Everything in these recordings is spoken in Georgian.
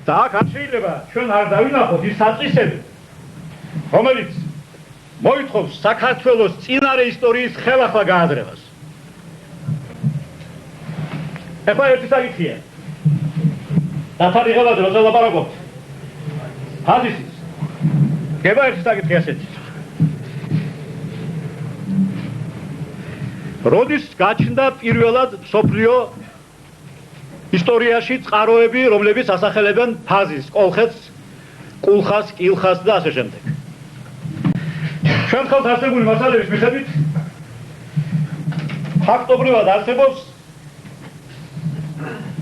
და აქ არ შეიძლება ჩვენ არ დავინახოთ ის საწისები, რომელიც მოითხოვს საქართველოს წინარე ისტორიის ხელახლა გააზრებას. ეხლა ერთი საკითხია. დათარიღებაზე როცა ლაპარაკობთ, ფაზისის გება ერთი საკითხი ასეთი. როდის გაჩნდა პირველად მსოფლიო ისტორიაში წყაროები, რომლებიც ასახელებენ ფაზის, კოლხეთს, კულხას, კილხას და ასე შემდეგ. ჩვენ ხელთ არსებული მასალების მიხედვით ფაქტობრივად არსებობს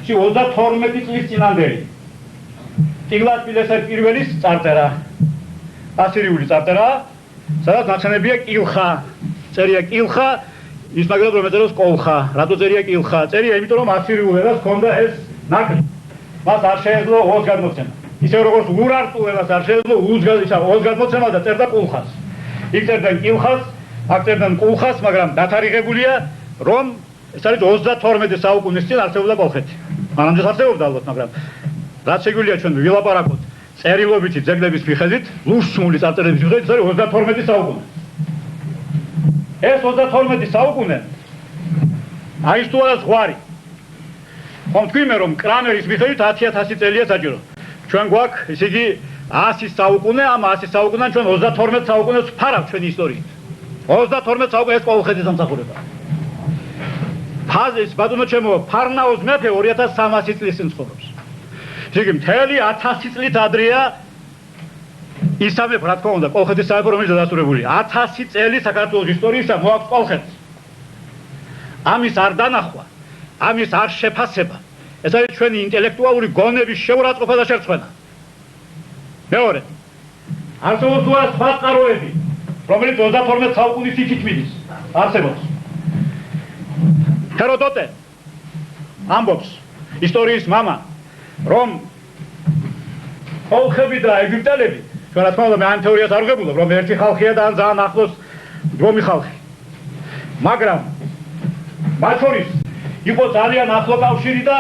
32 წლის წინანდელი ტიგლატ-პილესერ პირველის წარწერა, ასირიული წარწერა, სადაც ნახსენებია კილხა, წერია კილხა, ის მაგრამ რომ ეწეროს კოლხა, რატო წერია კილხა? წერია იმიტომ რომ ასირიულ ენას ჰქონდა ეს ნაკლი. მას არ შეეძლო ოს გადმოცემა. ისე როგორც ურარტულ ენას არ შეეძლო ოს გადმოცემა და წერდა კულხას. იქ წერდა კილხას, აქ წერდა კულხას, მაგრამ დათარიღებულია რომ ეს არის 32 საუკუნის წინ არსებობდა კოლხეთი. მანამდე არსებობდა ალბათ, მაგრამ რაც შეგვიძლია ჩვენ ვილაპარაკოთ წერილობითი ძეგლების მიხედვით, ლურსმული წარწერების მიხედვით, ეს არის 32 საუკუნე. ეს 32 საუკუნე არის თუ არა ზღვარი. ხომ თქვი რომ კრამერის მიხედვით 10000 წელია საჭირო. ჩვენ გვაქვს ისე იგი 100 საუკუნე, ამ 100 საუკუნიდან ჩვენ 32 საუკუნეს ვფარავთ ჩვენი ისტორიით. 32 საუკუნე ეს კოლხეთის დამსახურება. ფაზის ბატონო ჩემო, ფარნაოს მეფე 2300 წლის წინ ცხოვრობს. ისე იგი მთელი 1000 წლით ადრეა ის სამეფო, რა თქმა უნდა, კოლხეთის სამეფო, რომელიც დადასტურებულია. 1000 წელი საქართველოს ისტორიისა მოაქვს კოლხეთს. ამის არ დანახვა, ამის არ შეფასება. ეს არის ჩვენი ინტელექტუალური გონების შეურაცხყოფა და შერწყვა. მეორე, არსებობს სხვა წყაროები, რომელიც 32 საუკუნის იქით მიდის. არსებობს. ჰეროდოტე ამბობს, ისტორიის მამა, რომ კოლხები და ეგვიპტელები, ჩვენ რა თქმა უნდა მე ამ თეორიას არ ვღებულობ, რომ ერთი ხალხია და ძალიან ახლოს დგომი ხალხი. მაგრამ მათ შორის იყო ძალიან ახლო კავშირი და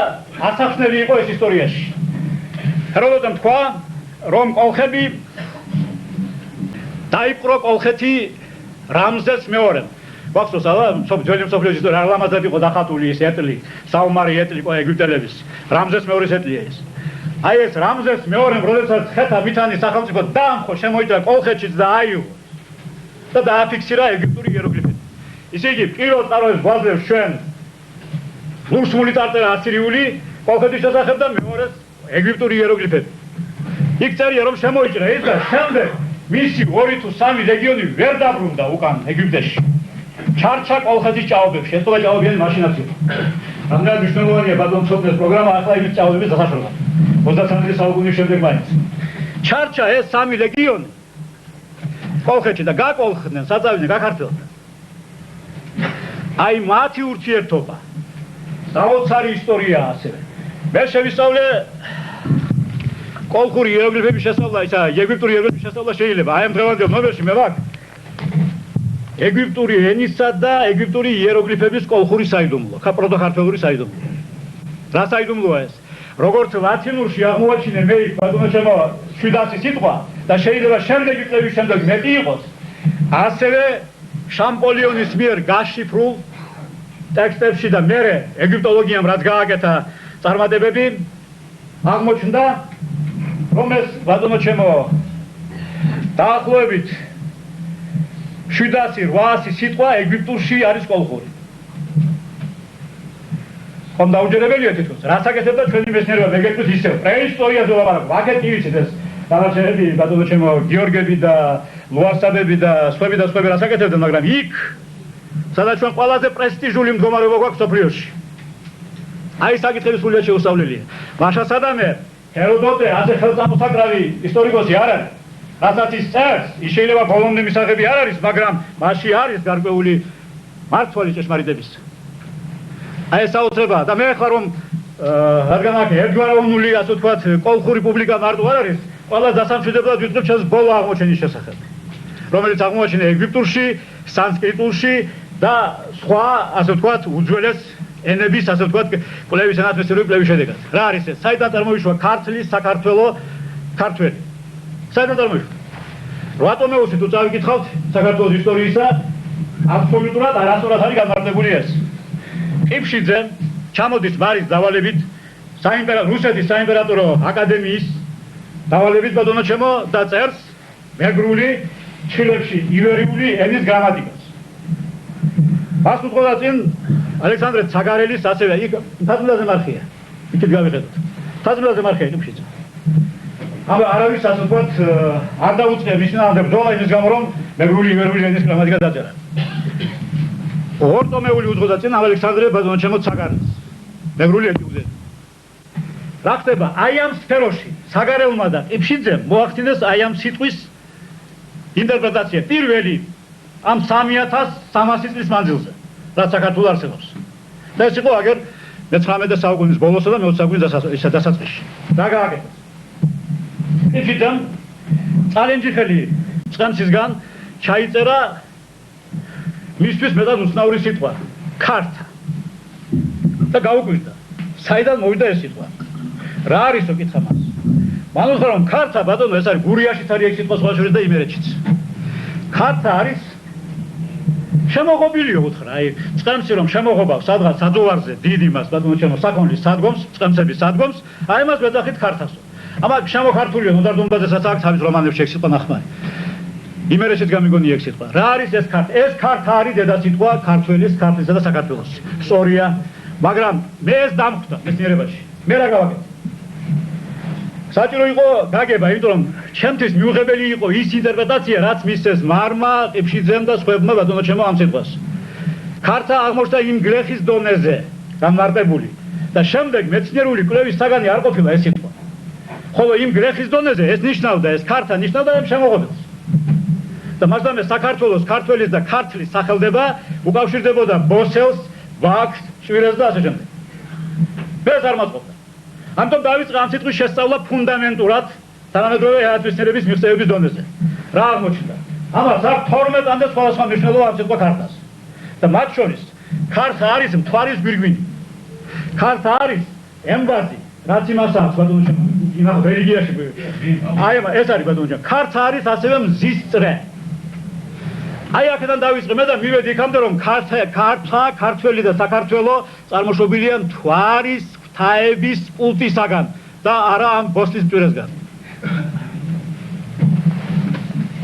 ასახსნელი იყო ეს ისტორიაში. ჰეროდოტემ თქვა, რომ კოლხები დაიპყრო კოლხეთი რამზეს მეორემ. გვაქვს სულ ძველი მსოფლიოს ისტორია, რა ლამაზად იყო დახატული ეს ეტლი, საომარი ეტლი ეგვიპტელების. რამზეს მეორის ეტლია ეს. აი ეს რამზეს მეორემ, როდესაც ხეთა მითანის სახელმწიფო დაამხო, შემოიჭრა კოლხეთშიც და აიღო და დააფიქსირა ეგვიპტური იეროგლიფები. ისე იგი პირველ წყაროებს გვაძლევს ჩვენ ლურსმული წარწერა ასირიული კოლხეთის შესახებ და მეორეს ეგვიპტური იეროგლიფები. იქ წერია რომ შემოიჭრა ეს და შემდეგ მისი 2 თუ 3 რეგიონი ვერ დაბრუნდა უკან ეგვიპტეში. ჩარჩა კოლხეთის ჭაობებში, ეს თორე ჭაობიანი მაშინაც იყო. რამდენად მნიშვნელოვანია ბატონ ცოტნეს პროგრამა ახლა იმის ჭაობების დასაშრობა. 23 საუკუნის შემდეგ მაინც. ჩარჩა ეს 3 რეგიონი კოლხეთში და გაკოლხდნენ, საწავდნენ, გაქართველდნენ. აი მათი ურთიერთობა საოცარი ისტორიაა ასევე. მე შევისწავლე კოლხური იეროგლიფების შესწავლა, ისა ეგვიპტური იეროგლიფების შესწავლა შეიძლება. აი ამ დღევანდელ ნომერში მე ვაქვს ეგვიპტური ენისა და ეგვიპტური იეროგლიფების კოლხური საიდუმლო, პროტოქართველური საიდუმლო. რა საიდუმლოა ეს? როგორც ლათინურში აღმოაჩინე მე ბატონო ჩემო 700 სიტყვა და შეიძლება შემდეგი წლების შემდეგ მეტი იყოს, ასევე შამპოლიონის მიერ გაშიფრულ ტექსტებში და მერე ეგვიპტოლოგიამ რაც გააკეთა წარმატებები აღმოჩნდა, რომ ეს ბატონო ჩემო დაახლოებით 700-800 სიტყვა ეგვიპტურში არის კოლხური. ხომ დაუჯერებელია თითქოს. რაც აკეთებდა ჩვენი მეცნიერება, მეგეწვით ისევ პრეისტორიაზე ვლაპარაკობ. აქეთ ივიცით ეს დანარჩენები, ბატონო ჩემო, გიორგები და ლუარსაბები და სხვები რაც აკეთებდნენ, მაგრამ იქ სადაც ჩვენ ყველაზე პრესტიჟული მდგომარეობა გვაქვს სოფლიოში. აი საკითხები სრულიად შეუსწავლელია. მაშა სადამე ჰეროდოტე ასე ხელწამოსაკრავი ისტორიკოსი არ არის. რასაც ის წერს, ის შეიძლება ბოლომდე მისაღები არ არის, მაგრამ მასში არის გარკვეული მართვალი ჭეშმარიტების. აი ეს საოცრებაა და მე ახლა რომ რადგან აქ ერთგვაროვნული, ასე ვთქვათ, კოლხური პუბლიკა მარტო არ არის, ყველა დასამშვიდებლად ვიწყებ ჩემს ბოლო აღმოჩენის შესახებ, რომელიც აღმოაჩინე ეგვიპტურში, სანსკრიტულში და სხვა, ასე ვთქვათ, უძველეს ენების, ასე ვთქვათ, კვლევის ენათმეცნიერული კვლევის შედეგად. რა არის ეს? საიდან წარმოიშვა ქართლის საქართველო ქართველი? საიდან წარმოიშვა? რატომეუსი თუ წავიკითხავთ საქართველოს ისტორიისა, აბსოლუტურად არასწორად არის განმარტებული ეს. ყიფშიძე ჩამოდის მარის დავალებით რუსეთის საიმპერატორო აკადემიის დავალებით ბატონო ჩემო და წერს მეგრული ჩილებში ივერიული ენის გრამატიკას. მას უძღოდა წინ ალექსანდრე ცაგარელის ასევე იქ თაზმილაძე მარხია. იქით გავიხედოთ. თაზმილაძე მარხია ყიფშიძე. აბა არავის ასე ვთქვათ არ დაუწყია მის ნამდვილ ბრძოლა იმის გამო რომ მეგრული ივერიული ენის გრამატიკა დაწერა. ორტომეული უძღოდა წინ ალექსანდრე ბატონო ჩემო ცაგარელს. მეგრული ეთიკუზე. რა ხდება? აი ამ სფეროში საგარელმა და ყიფშიძემ მოახდინეს აი ამ სიტყვის ინტერპრეტაცია პირველი ამ 3300 წლის მანძილზე, რაც საქართველოს არსებობს. და ეს იყო აგერ მე-19 საუკუნის ბოლოსა და მე-20 საუკუნის დასაწყისში. რა გააკეთეს? ყიფშიძემ წალენჯიხელი წყემსისგან ჩაიწერა მისთვის მეტად უცნაური სიტყვა ქართა და გაუკვირდა საიდან მოვიდა ეს სიტყვა. რა არისო კითხა მას? მან უთხრა რომ ქართა ბატონო ეს არის გურიაშიც არის ეს სიტყვა სხვა შორის და იმერეთშიც. ქართა არის შემოღობილიო უთხრა, აი წყემსი რომ შემოღობავს სადღაც საძოვარზე დიდ იმას ბატონო ჩემო საქონლის სადგომს, წყემსების სადგომს, აი მას ვეძახით ქართასო. ამა შემოხართულია ნოდარ-დონბაზესაც აქვს თავის რომანებში ეს სიტყვა ნახმარი. იმერეთშიც გამიგონია ეს სიტყვა. რა არის ეს ქართა? ეს ქართა არის დედა სიტყვა ქართველის, ქართლისა და საქართველოს. სწორია, მაგრამ მე ეს დამხვდა მეცნიერებაში. მე რა გავაკეთე? საჭირო იყო გაგება, იმიტომ რომ ჩემთვის მიუღებელი იყო ის ინტერპრეტაცია, რაც მისცეს მარმა, ყიფშიძემ და სხვებმა ბატონო ჩემო ამ სიტყვას. ქართა აღმოჩნდა იმ გლეხის დონეზე, განმარტებული და შემდეგ მეცნიერული კვლევის საგანი არ ყოფილა ეს სიტყვა. ხოლო იმ გლეხის დონეზე ეს ნიშნავდა, ეს ქართა ნიშნავდა ამ შემოღებელს. და მასდამე საქართველოს, ქართველის და ქართლის სახელდება უკავშირდებოდა ბოსელს, ვაკს, ჭვირას და ასე შემდეგ. ეს არ მოწყობდა. ამიტომ დავიწყე ამ სიტყვის შესწავლა ფუნდამენტურად თანამედროვე ენათმეცნიერების მიღწევების დონეზე. რა აღმოჩნდა? ამას აქვს 12-მდე სხვადასხვა მნიშვნელობა ამ სიტყვა ქართას. და მათ შორის ქართა არის მთვარის გვირგვინი. ქართა არის ემბაზი, რაც იმას აქვს ბატონო ჩემო, იმას რელიგიაში. აი ეს არის ბატონო ჩემო. ქართა არის ასევე მზის წრე. აი აქედან დავიწყე მე და მივედი იქამდე რომ ქართლა, ქართველი და საქართველო წარმოშობილია მთვარის ღვთაების კულტისაგან და არა ამ ბოსლის მტვირესგან.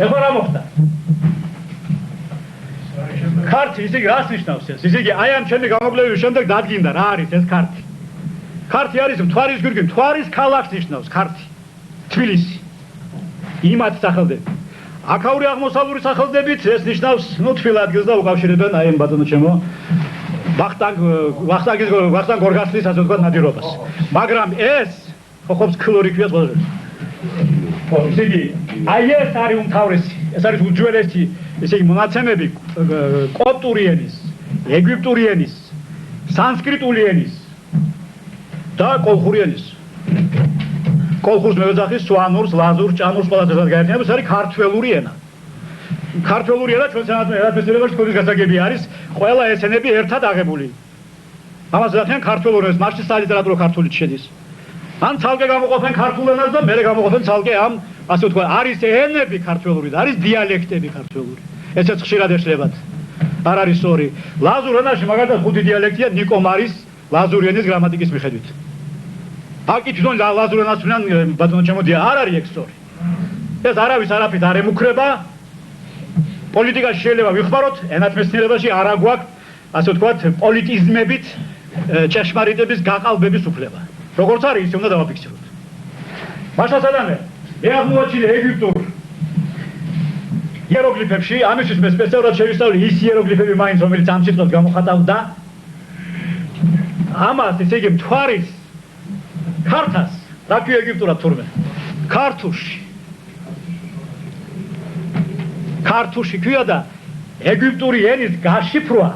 ეხლა რა მოხდა? ქართი ისე რას ნიშნავს ეს? ისე აი ამ ჩემი გამოკვლევის შემდეგ დადგინდა რა არის ეს ქართი. ქართი არის მთვარის გვირგვინი, მთვარის ქალაქს ნიშნავს ქართი. თბილისი. იმათ სახელდები. აქაური აღმოსავლური სახელდებით ეს ნიშნავს თბილ ადგილს და უკავშირებენ აი ამ ბატონო ჩემო ვახტანგ გორგასლის ასე ვთქვათ ნადირობას. მაგრამ ეს ხოხობს ქლორიქვიას ყველას. ისე იგი აი ეს არის უმთავრესი, ეს არის უძველესი, ესე იგი მონაცემები კოპტური ენის, ეგვიპტური ენის, სანსკრიტული ენის და კოლხური ენის. კოლხურს მევეძახის სვანურს, ლაზურს, ჭანურს ყველას ერთად გაერთიანებს, ეს არის ქართველური ენა. ქართველური ენა ჩვენს ენათმეცნიერებაში კოდის გასაგები არის, ყველა ეს ენები ერთად აღებული. ამას ეძახიან ქართველურ ენას, მასში სალიტერატურო ქართულიც შედის. ან ცალკე გამოყოფენ ქართულ ენას და მერე გამოყოფენ ცალკე ამ, ასე ვთქვათ, არის ენები ქართველური და არის დიალექტები ქართველური. ესეც ხშირად ეშლებათ. არ არის სწორი. ლაზურ ენაში მაგალითად 5 დიალექტია ნიკომარის ლაზური ენის გრამატიკის მიხედვით. აკი თვითონ ლაზურ ენას ვინან ბატონო ჩემოდია, არ არის ეგ სწორი. ეს არავის არაფრით არ ემუქრება. პოლიტიკაში შეიძლება ვიხმაროთ, ენათმეცნიერებაში არ აგვაქვს, ასე ვთქვათ, პოლიტიზმებით ჭეშმარიტების გაყალბების უფლება. როგორც არის, ისე უნდა დავაფიქსიროთ. მაშასადამე, მე აღმოაჩინე ეგვიპტურ იეროგლიფებში, ამისთვის მე სპეციალურად შევისწავლე ის იეროგლიფები მაინც, რომელიც ამ სიტყვას გამოხატავდა. ამას, ესე იგი, მთვარის ქართას, რა ქვია ეგვიპტურად თურმე? ქართუში. ქართუში ქვია და ეგვიპტური ენის გაშიფრვა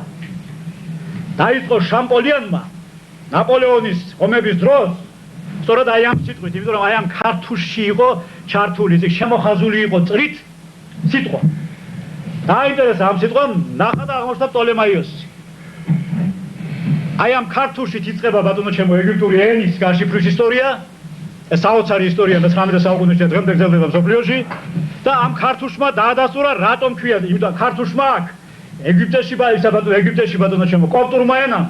დაიწყო შამპოლიანმა ნაპოლეონის ომების დროს, სწორედ აი ამ სიტყვით, იმიტომ რომ აი ამ ქართუში იყო ჩართული, ისე შემოხაზული იყო წრით სიტყვა. დაინტერესა ამ სიტყვამ ნახა და აღმოჩნდა პტოლემაიოსი. აი ამ ქართულში იწყება ბატონო ჩემო ეგვიპტური ენის გაშიფვრის ისტორია. ეს საოცარი ისტორია 19 საუკუნეში დღემდე გრძელდება მსოფლიოში და ამ ქართულშმა დაადასტურა რატომ ქვია, იმიტომ ქართულშმა აქ ეგვიპტეში ეგვიპტეში ბატონო ჩემო კოპტურმა ენამ,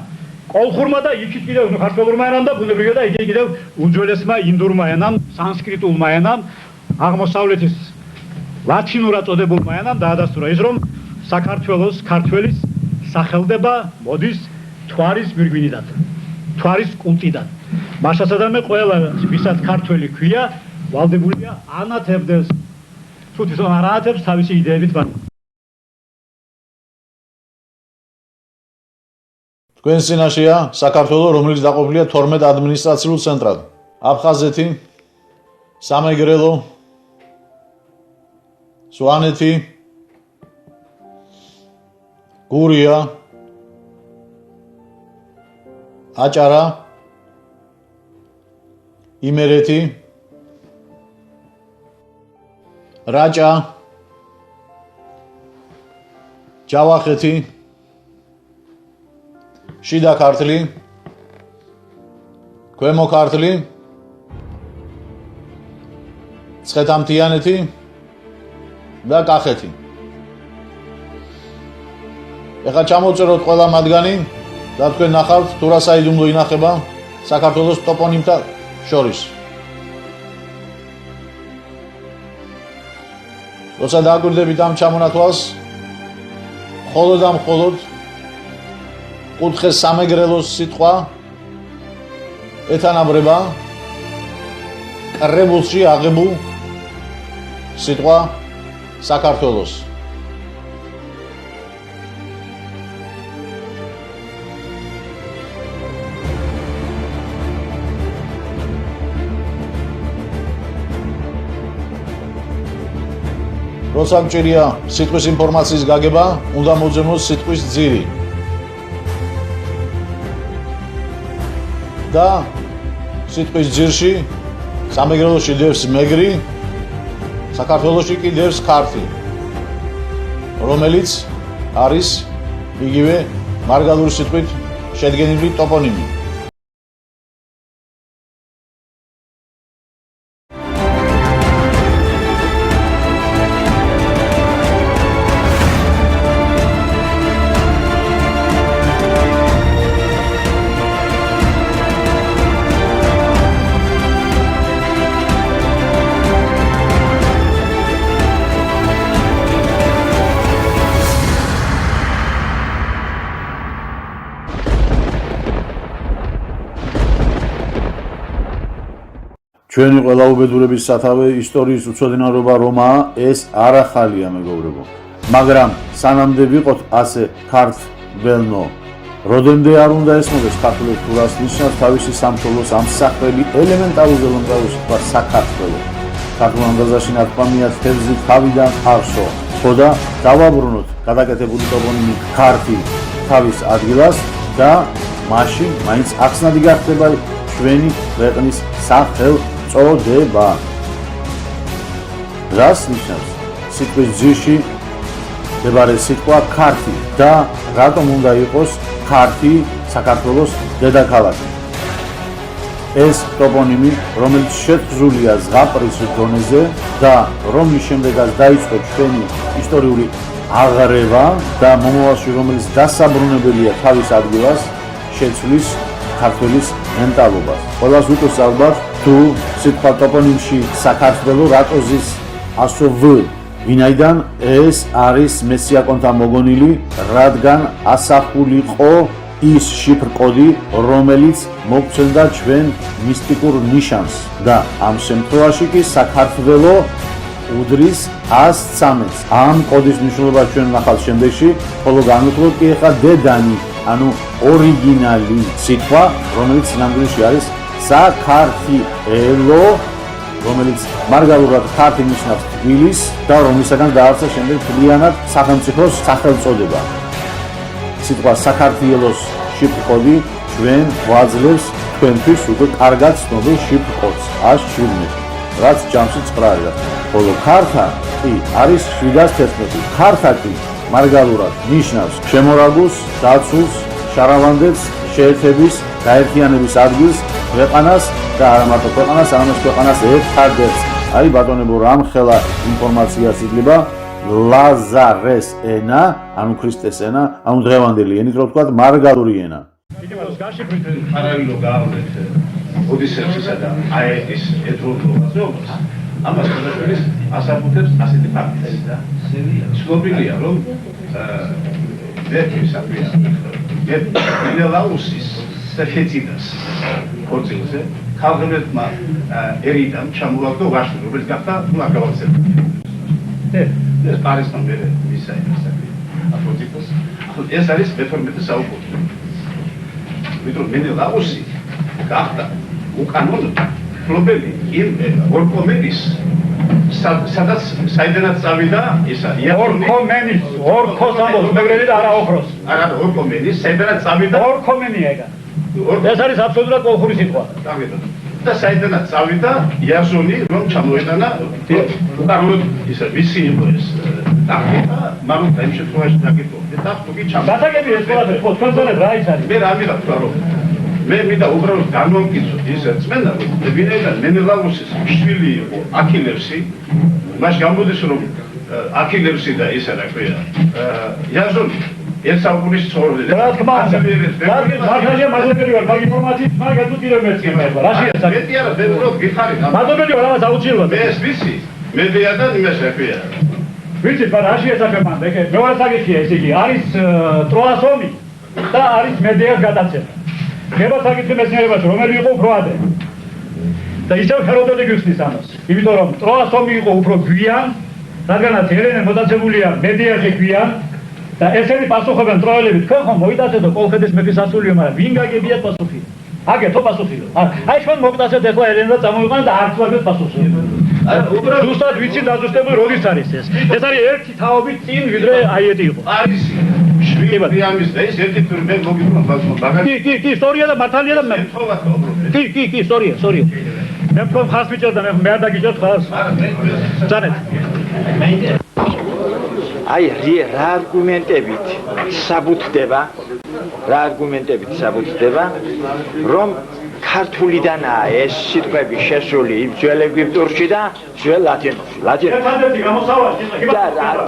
კოლხურმა და იქით კიდევ ქართულურმა ენამ და ბუნებრივია და იგი კიდევ უძველესმა ინდურმა ენამ, სანსკრიტულმა ენამ, აღმოსავლეთის ლათინურად წოდებულმა ენამ დაადასტურა ის, რომ საქართველოს ქართველის სახელდება მოდის თვარის გვირგვინიდან, თვარის კულტიდან. მაშასადამე ყველა ვისაც ქართველი ქვია, ვალდებულია ანათებდეს. თუ თვითონ არ ანათებს თავისი იდეებით ბატონო. თქვენ წინაშეა საქართველო, რომელიც დაყოფილია 12 ადმინისტრაციულ ცენტრად. აფხაზეთი, სამეგრელო, სვანეთი, გურია, აჭარა, იმერეთი, რაჭა, ჯავახეთი, შიდა ქართლი, ქვემო ქართლი, ცხეთამთიანეთი და კახეთი. ეხლა ჩამოვწეროთ ყველა მათგანი და თქვენ ნახავთ თუ რა საიდუმლო ინახება საქართველოს ტოპონიმთა შორის. როცა დააკვირდებით ამ ჩამონათვალს, მხოლოდ და მხოლოდ კუთხეს სამეგრელოს სიტყვა ეთანაბრება კრებულში აღებულ სიტყვა საქართველოს. როცა მჭირია სიტყვის ინფორმაციის გაგება, უნდა მოძებნოს სიტყვის ძირი. და სიტყვის ძირში სამეგრელოში დევს მეგრი, საქართველოში კი დევს ქართი, რომელიც არის იგივე მარგალური სიტყვით შედგენილი ტოპონიმი. ჩვენი ყველა უბედურების სათავე ისტორიის უცოდინარობა რომაა, ეს არ ახალია მეგობრებო. მაგრამ სანამდე ვიყოთ ასე ქართველნო, როდემდე არ უნდა ესმოდეს ქართული თუ რას ნიშნავს თავისი სამშობლოს ამსახველი ელემენტარული ლონგავსა საქართველო. ქართულ ანდაზაში ნათქვამია თევზი თავიდან არსო. ხოდა დავაბრუნოთ გადაკეთებული ტოპონიმი ქართი თავის ადგილას და მაშინ მაინც ახსნადი გახდება ჩვენი ქვეყნის სახელწოდება. რას ნიშნავს სიტყვის ძირში მდებარე სიტყვა ქართი და რატომ უნდა იყოს ქართი საქართველოს დედაქალაქი? ეს ტოპონიმი, რომელიც შეთხზულია ზღაპრის დონეზე და რომლის შემდეგაც დაიწყო ჩვენი ისტორიული აღრევა და მომავალში რომელიც დასაბრუნებელია თავის ადგილას, შეცვლის ქართველის მენტალობას. ყველას უკვე ალბათ თუ სიტყვა ტოპონიმში საქართველო რატო ზის ასვ, ვინაიდან ეს არის მესიაკონთა მოგონილი, რადგან ასახულიყო ის შიფრ-კოდი, რომელიც მოგცემდა ჩვენ მისტიკურ ნიშანს და ამ შემთხვევაში კი საქართველო უდრის 113-ს. ამ კოდის მნიშვნელობა ჩვენ ნახავთ შემდეგში, ხოლო განვიხილოთ კი ახლა დედანი, ანუ ორიგინალი სიტყვა, რომელიც ნამდვილში არის საქართველო, რომელიც მარგალურად ქართი ნიშნავს თბილის და რომლისაგან დაარსა შემდეგ მთლიანად სახელმწიფოს სახელწოდება. სიტყვა საქართველოს შიფრ-კოდი ჩვენ ვაძლევს თქვენთვის უკვე კარგად ცნობილ შიფრ-კოდს 117, რაც ჯამში 9 არის. ხოლო ქართა კი არის 711. ქართა კი მარგალურად ნიშნავს შემორაგულს, დაცულს, შარავანდებს, შეერთების, გაერთიანების ადგილს, ქვეყანას და არა მარტო ქვეყანას, არამედ ქვეყანას ერთადერთს. აი ბატონებო, რამხელა ინფორმაციას იძლება ლაზარეს ენა, ანუ ქრისტეს ენა, ანუ დღევანდელი ენით რო ვთქვათ, მარგალური ენა. პარალელო გავავლეთ ოდისევსისა და აეტის ერთდროულობას. ამას ყველაფერს ასაბუთებს ასეთი ფაქტიც. ცნობილია, რომ მენელაუსის სეფეციდას ქორწილზე ქალღმერთმა ერიდამ ჩამოაგდო ვაჟი, რომელიც გახდა ლაგავაცებული. ეს პარიზთან მერე მისა აფროდიტოს. ეს არის მე-12 საუკუნე. ვიდრე მენელაუსი გახდა უკანონო ფლობელი იმ ორკომენის სადაც საიდანაც წავიდა ისა ორკომენის ორქოს ამბობს მეგრელი და არა ოქროს. არა ორკომენის საიდანაც წავიდა ორკომენია ეგა. ეს არის აბსოლუტურად კოლხური სიტყვა. და საიდანაც წავიდა იაზონი რომ ჩამოედანა უკანონოდ ისა მისი იყო ეს ტახტი და მაგრამ იმ შემთხვევაში დაგიტო და თუკი ჩამოედა. გასაგები ეს ყველაფერი ხო თქვენზეც რა ის არის? მე რა მივხვდა რომ მე მინდა უბრალოდ განვამტკიცოთ ის რწმენა რომ ვინაიდან მენელაუსის შვილი იყო აქილევსი, მას გამოდის რომ აქილევსი და ისა რა ქვია იაზონი ერთ საუკუნის ცხოვრობდა. რა თქმა უნდა. მართალია მაგალითი ვარ, მაგ ინფორმაციით მაგ გაწუთირებ მეცნიერება. რა შეიძლება? მეტი არა, მე უბრალოდ გიხარით. მადლობელი ვარ, ამას აუცილებლად. მე ეს ვიცი. მედია და იმას რა ქვია. ვიცით, მაგრამ რა შეესაბამება მანდ, ეგ მეორე საკითხია, ესე იგი, არის ტროას ომი და არის მედიას გადაცემა. ხება საკითხი მეცნიერებაში, რომელი იყო უფრო ადრე. და ისევ ჰეროდოტე გვიხსნის ამას. იმიტომ რომ ტროას ომი იყო უფრო გვიან, რადგანაც ელენე მოტაცებულია მედიაში გვიან და ესენი პასუხობენ ტროელები, თქვენ ხომ მოიტაცეთ კოლხეთის მეფის ასულიო, მაგრამ ვინ გაგებიათ პასუხი? აგეთო პასუხიო. აი ჩვენ მოგტაცეთ ახლა ელენე და წამოვიყვანეთ და არც ვარგეთ პასუხი. ზუსტად ვიცი დაზუსტებული როდის არის ეს. ეს არის ერთი თაობით წინ ვიდრე აიეტი იყო. პარიზი. შვილი ამის და ეს ერთი თურმე მოგიყვანა მაგარი. კი, ისტორია და მართალია და მე. კი, ისტორია. მე მქონი ხას ვიჭერდა, მე არ დაგიჭერთ ხას. ძანეთ. აი რა არგუმენტებით საბუთდება, რომ ქართულიდანაა ეს სიტყვები შესული ძველ ეგვიპტურში და ძველ ლათინურში.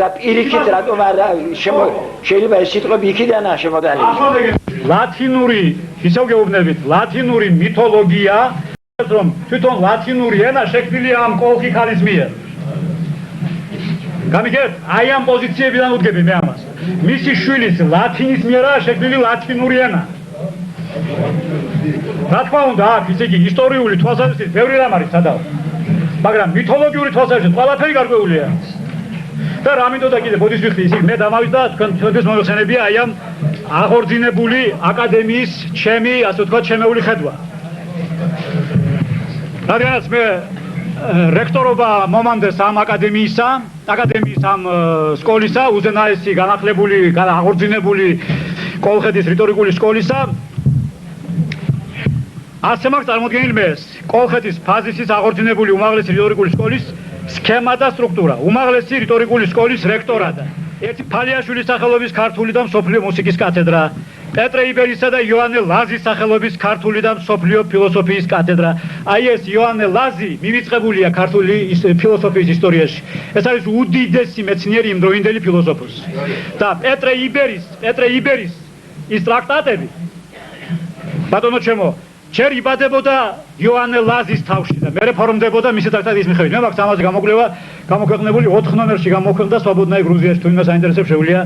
და პირიქით რატომ არა შეიძლება ეს სიტყვები იქიდანაა შემოდანილი. ლათინური, ისევ გეუბნებით, ლათინური მითოლოგია, რომ თვითონ ლათინური ენა შექმნილია ამ კოლხი ქალის მიერ. გამიგეთ? აი ამ პოზიციებიდან უდგები მე ამას. მისი შვილის ლათინის მიერაა შექმნილი ლათინური ენა. რა თქმა უნდა, აქ ისე იგი ისტორიული თვალსაზრისით ბევრი რამ არის სადავ. მაგრამ მითოლოგიური თვალსაზრისით ყველაფერი გარკვეულია. და რა მინდოდა კიდე ბოდის ვიხდი, ისე მე დამავიდა თქვენთვის მოიხსენებია აი ამ აღორძინებული აკადემიის ჩემი, ასე ვთქვათ, შემეული ხედვა. რადგანაც მე რექტორობა მომანდეს ამ აკადემიის ამ სკოლისა, უზენაესი განახლებული, აღორძინებული კოლხეთის რიტორიკული სკოლისა. ასე მაქვს წარმოდგენილი მე ეს კოლხეთის ფაზისის აღორძინებული უმაღლესი რიტორიკული სკოლის სქემა და სტრუქტურა. უმაღლესი რიტორიკული სკოლის რექტორადა. ერთი ფალიაშვილის სახელობის ქართული და მსოფლიო მუსიკის კათედრა. პეტრე იბერისა და იოანე ლაზის სახელობის ქართული და მსოფლიო ფილოსოფიის კათედრა. აი ეს იოანე ლაზი მივიწყებულია ქართული ფილოსოფიის ისტორიაში. ეს არის უდიდესი მეცნიერი იმდროინდელი ფილოსოფოსი. და პეტრე იბერის ის ტრაქტატები, ბატონო ჩემო, ჯერ იბადებოდა იოანე ლაზის თავში და მე რეფორმდებოდა მისი ტრაქტატის მიხედვით. მე მაქვს ამაზე გამოქვეყნებული 4 ნომერში გამოქვეყნდა სვაბოდნაი გრუზიაში, თუ იმას აინტერესებს შეუძლია.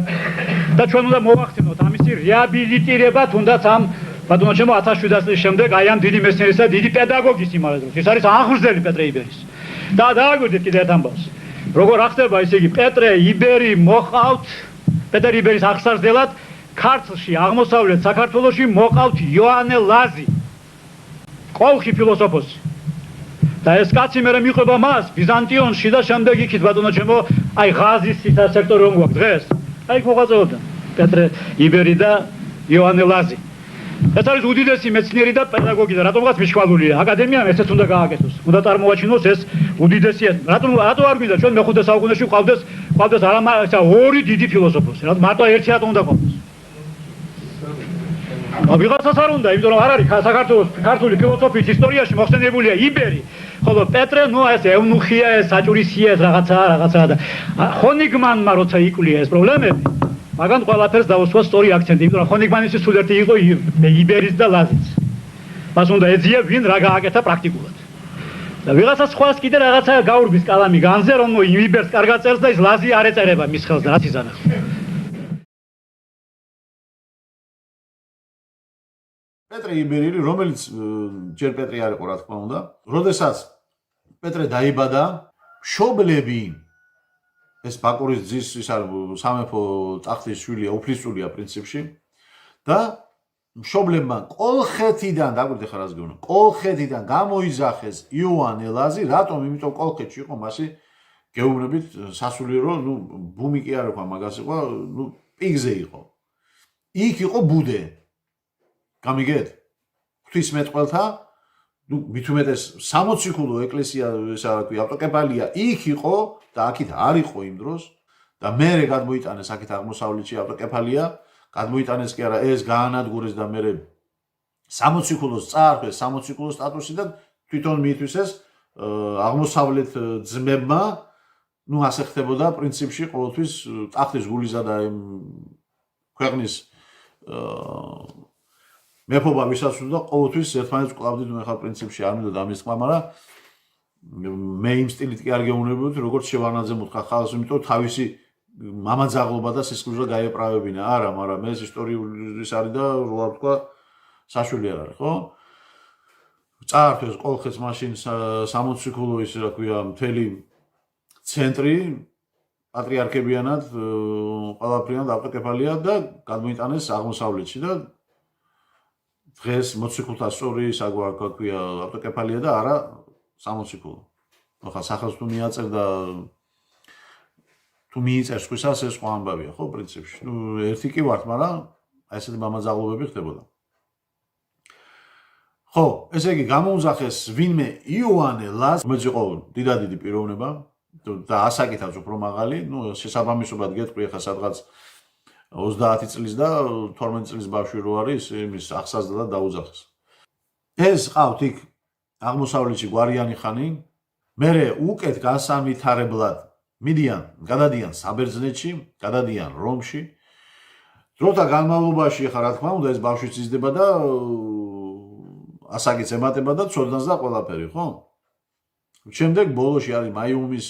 და ჩვენ უნდა მოვახცინოთ ამისი რეაბილიტირება, თუნდაც ამ ბატონო ჩემო 1700 წლის შემდეგ აი ამ დიდი მეცნიერისა და დიდი პედაგოგის იმავე დროს. ეს არის აღგრძელი პეტრე იბერის. და დააგვირდით კიდე ერთ ამბავს. როგორ ახდება ისე იგი პეტრე იბერი მოყავთ, პეტრე იბერის აღსარდელად ქართლში, აღმოსავლეთ საქართველოში მოყავთ იოანე ლაზი. კოლხი ფილოსოფოსი. და ეს კაცი მე მიყვება მას ბიზანტიონში და შემდეგ იქით ბატონო ჩემო, აი ღაზის სექტორი რომ გვაქვს დღეს. აი მოღვაწეობდნენ პეტრე იბერი და იოანე ლაზი. ეს არის უდიდესი მეცნიერი და პედაგოგი და რატომღაც მიშვალულია. აკადემიამ ესეც უნდა გააკეთოს. უნდა წარმოაჩინოს ეს უდიდესი. რატო არ გვინდა ჩვენ მე-5 საუკუნეში ყავდეს არა ორი დიდი ფილოსოფოსი. რატომ მარტო ერთი რატომ უნდა ყავდეს? ვიღაცას არ უნდა, იმიტომ რომ არ არის საქართველოს ქართული ფილოსოფიის ისტორიაში მოხსენებულია იბერი, ხოლო პეტრე ნუ ეს ევნუხია, ეს საჭურისია, ეს რაღაცა და ხონიგმანმა როცა იკლია ეს პრობლემები, მაგან ყველაფერს დაუსვა სწორი აქცენტი, იმიტომ რომ ხონიგმანის სულერთი იყო იბერის და ლაზის. მას უნდა ეძია ვინ რა გააკეთა პრაქტიკულად. და ვიღაცას სხვას კიდე რაღაცა გაურბის კალამი განზე, რომ იბერს კარგად წერს და ის ლაზი არ ეწერება მის ხელს და რაც იზანახ. პეტრე იბერილი, რომელიც ჯერ პეტრე არ იყო, რა თქმა უნდა, როდესაც პეტრე დაიბადა, მშობლები ეს ბაკურის ძის ის არის სამეფო ტახტის შვილია, უფლისწულია პრინციპში და მშობლებმა კოლხეთიდან, დაგვირდე ხარ რას გეუბნა, კოლხეთიდან გამოიძახეს იოანე ლაზი, რატომ? იმიტომ კოლხეთში იყო მასი გეუბნებით სასულიერო, ნუ ბუმი კი არ იყო მაგას იყო, ნუ პიგზე იყო. იქ იყო ბუდე. გამიგეთ? ღვთისმეტყველთა, ნუ მით უმეტეს 60 ქულო ეკლესია, ესა რა ქვია, ავტოკეფალია იქ იყო და აქეთ არ იყო იმ დროს და მერე გადმოიტანეს აქეთ აღმოსავლეთში ავტოკეფალია, გადმოიტანეს კი არა, ეს გაანადგურეს და მერე 60 ქულოს წაარქვეს 60 ქულოს სტატუსი და თვითონ მიითვისეს აღმოსავლეთ ძმებმა, ნუ ასე ხდებოდა პრინციპში ყოველთვის ტახტის გულიზა და ქვეყნის მეფობა ვისაც უნდა ყოველთვის ერთმანეთს კლავდით, ნუ ახლა პრინციპში არ მინდოდა ამის თქმა, მაგრამ მე იმ სტილით კი არ გეუბნებოდი, როგორც შევარნაძემ უთხრა ხალხს, იმიტომ თავისი მამაძაღლობა და სისხლძვრა გაეправებინა. არა, მაგრამ ეს ისტორიული ის არის და რა ვთქვა, საშვილი არ არის, ხო? წაართვეს კოლხეთს მაშინ 60 ქულო ის რა ქვია, მთელი ცენტრი პატრიარქებიანად ყველაფრიანად ავტოკეფალია და გადმოიტანეს აღმოსავლეთში და დღეს მოციქულთა სწორი საგვარქვია ავტოკეფალია და არა 60 ქულო. ახლა სახელს თუ მიაწერ და თუ მიიწერს ხისას ეს სხვა ამბავია, ხო, პრინციპში. ნუ ერთი კი ვართ, მაგრამ აი ესეთი მამაძაღლობები ხდებოდა. ხო, ესე იგი გამოუძახეს ვინმე იოანე ლაზი, რომელიც იყო დიდადი პიროვნება და ასაკითაც უფრო მაღალი, ნუ შესაბამისობად გეტყვი ახლა სადღაც 30 წლის და 12 წლის ბავშვი რო არის, იმის ახსაზდა და დაუძახეს. ეს ყავთ იქ აღმოსავლეთში გვარიანი ხანი, მერე უკეთ განსამვითარებლად მიდიან, გადადიან საბერძნეთში, გადადიან რომში. დროთა განმავლობაში ახლა რა თქმა უნდა ეს ბავშვიც იზრდება და ასაკიც ემატება და ცოდნას და ყველაფერი, ხო? შემდეგ ბოლოში არის მაიუმის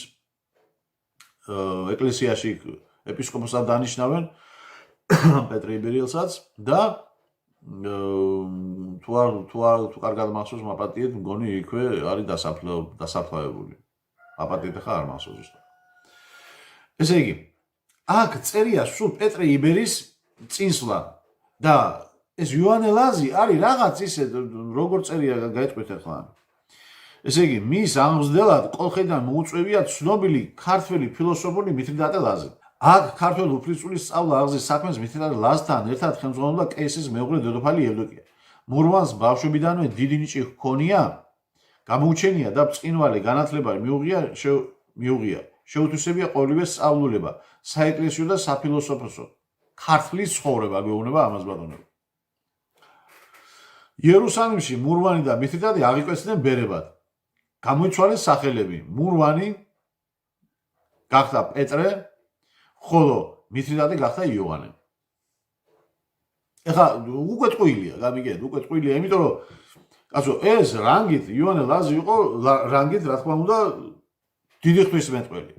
ეკლესიაში ეპისკოპოსად დანიშნავენ პეტრე იბერიელსაც და თუ კარგად მახსოვს მაპატიეთ, მგონი იქვე არის დასაფლავებული. მაპატიეთ ხა არ მახსოვს ზუსტად. ესე იგი, აქ წერია სულ პეტრე იბერის წინსვლა და ეს იოანე ლაზი არის რაღაც ისე როგორ წერია გაიტყვით ახლა. ესე იგი, მის აღმზრდელად კოლხეთიდან მოუწევია ცნობილი ქართველი ფილოსოფოსი მითრიდატე ლაზი. აქ ქართველ უფლისწულის სწავლა აღზის საქმეს მითრიდატე ლაზთან ერთად ხელმძღვანელობდა კეისრის მეუღლე დედოფალი ევდოკია. მურვანს ბავშვობიდანვე დიდი ნიჭი ჰქონია, გამოუჩენია და ბრწყინვალე განათლება მიუღია. შეუთვისებია ყოველივე სწავლულება, საეკლესიო და საფილოსოფოსო. ქართლის ცხოვრება გეუბნება ამას ბატონო. იერუსალიმში მურვანი და მითრიდატე აღიკვეცდნენ ბერებად. გამოიცვალეს სახელები. მურვანი გახდა პეტრე, ხოლო მითრიდატე გახდა იოანე. ეხლა უკვე ტყუილია, გამიგეთ, უკვე ტყუილია, იმიტომ რომ კაცო, ეს რანგით იოანე ლაზი იყო, რანგით რა თქმა უნდა დიდი ღვთისმეტყველი.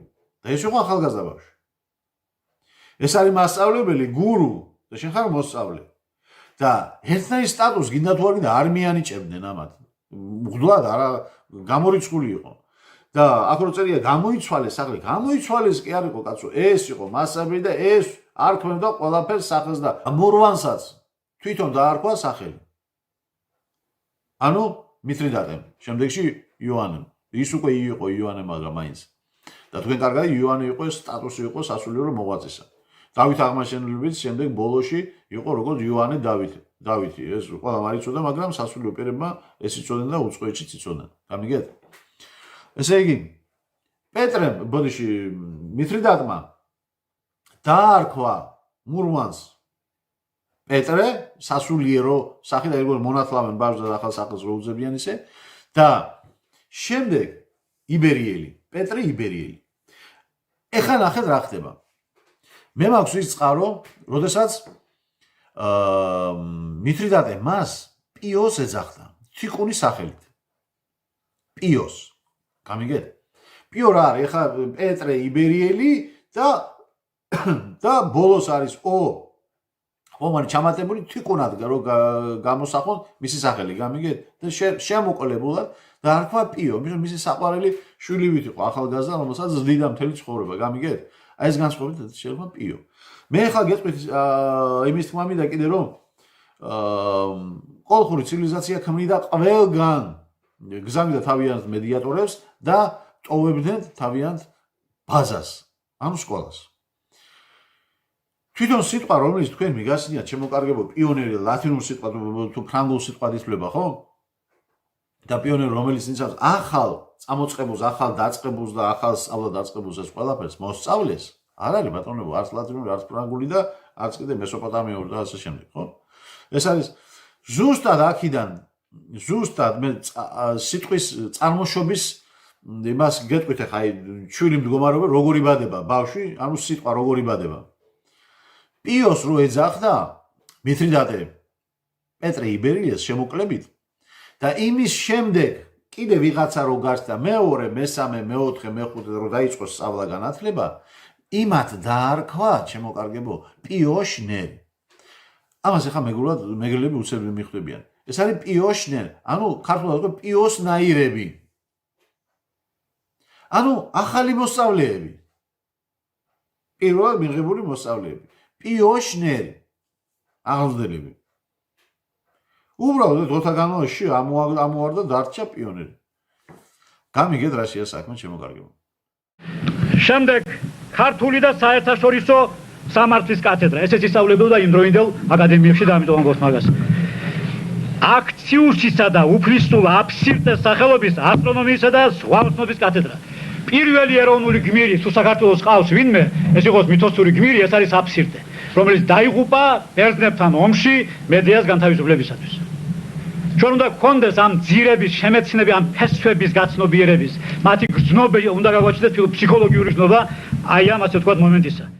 და ეს იყო ახალგაზრდა ბავშვი. ეს არის მასწავლებელი, გურუ და შენ ხარ მოსწავლე. და ერთნაირი სტატუსს გინდა თუ არ გინდა არ მიანიჭებდნენ ამათ. მღვდლად არა გამორიცხული იყო. და აქ რო წერია გამოიცვალეს სახლი, გამოიცვალეს კი არ იყო კაცო, ეს იყო მასწავლებელი და ეს არ ქმნიდა ყველაფერს სახელს და მურვანსაც თვითონ დაარქვა სახელი. ანუ მითრიდატემ, შემდეგში იოანემ. ის უკვე იყო იოანე, მაგრამ მაინც. და თქვენ კარგად იოანე იყო, სტატუსი იყო სასულიერო მოღვაწისა. დავით აღმაშენებლობით შემდეგ ბოლოში იყო როგორც იოანე დავითი. ეს ყველა არ იცოდა, მაგრამ სასულიერო პირებმა ეს იცოდნენ და უწყოეთშიც იცოდნენ. გამიგეთ? ესე იგი, პეტრემ, მითრიდატმა დაარქვა მურვანს პეტრე სასულიერო სახით ეგრე მონათლავენ ბავშვს და ახალ სახელს რო უძებიან ისე და შემდეგ იბერიელი პეტრე იბერიელი ეხლა ნახეთ რა ხდება მე მაქვს ის წყარო როდესაც მითრიდატე მას პიოს ეძახდა თიკუნის სახელით პიოს გამიგეთ პიო რა არის ეხლა პეტრე იბერიელი და ბოლოს არის ხომარი ჩამატებული თიკუნად რო გამოსახონ მისი სახელი გამიგეთ და შემოყოლებულად და არქვა პიო მისი საყვარელი შვილივით იყო ახალგაზრდა რომელსაც ზლიდა მთელი ცხოვრება გამიგეთ აი ეს განსხვავებით შეიძლება პიო მე ხა გეტყვით იმის თქმა მინდა კიდე რომ კოლხური ცივილიზაცია ქმნიდა ყველგან გზავნიდა თავიანთ მედიატორებს და ტოვებდნენ თავიანთ ბაზას ანუ სკოლას თვითონ სიტყვა რომელიც თქვენ მიგასინიათ შემოკარგებო პიონერი ლათინურ სიტყვა თუ ფრანგულ სიტყვად ითვლება ხო და პიონერი რომელიც ნიშნავს ახალ წამოწყებულს ახალ დაწყებულს და ახალ სწავლა დაწყებულს ეს ყველაფერს მოსწავლეს არ არის ბატონებო არც ლათინური არც ფრანგული და არც კიდე მესოპოტამიური და ასე შემდეგ ხო ეს არის ზუსტად აქედან ზუსტად მე სიტყვის წარმოშობის იმას გეტყვით ახლა აი ჩვილი მდგომარეობა როგორ იბადება ბავშვი ანუ სიტყვა როგორ იბადება პიოს რო ეძახდა მითრიდატე პეტრე იბერიელს შემოკლებით და იმის შემდეგ კიდე ვიღაცა რო გარდა მეორე მესამე მეოთხე მეხუთე რო დაიწყოს სწავლა განათლება იმათ დაარქვა შემოკარგებო პიოშნერი ამას ახლა მეგრელები უცებ მიხვდებიან ეს არის პიოშნერი ანუ ქართულად ვთქვი პიოსნაირები ანუ ახალი მოსწავლეები პირველად მიღებული მოსწავლეები პიოშნერი აღზრდელები უბრალოდ ოთა განმავლობაში ამოვარდა დარჩა პიონერი გამიგეთ რა შეა საქმე შემოგარგება შემდეგ ქართული და საერთაშორისო სამართლის კათედრა ესეც ისწავლებოდა იმდროინდელ აკადემიებში და ამიტომ გქონდ მაგას აქციუსისა და უფლისწულ აფსირტეს სახელობის ასტრონომიისა და ზღვაოსნობის კათედრა პირველი ეროვნული გმირი თუ საქართველოს ყავს ვინმე ეს იყოს მითოსური გმირი ეს არის აფსირტე რომელიც დაიღუპა ბერძნებთან ომში მედეას განთავისუფლებისათვის ჩვენ უნდა გქონდეს ამ ძირების შემეცნები ამ ფესვების გაცნობიერების მათი გრძნობა უნდა გაგვაჩნდეს ფსიქოლოგიური გრძნობა აი ამ ასე ვთქვათ მომენტისა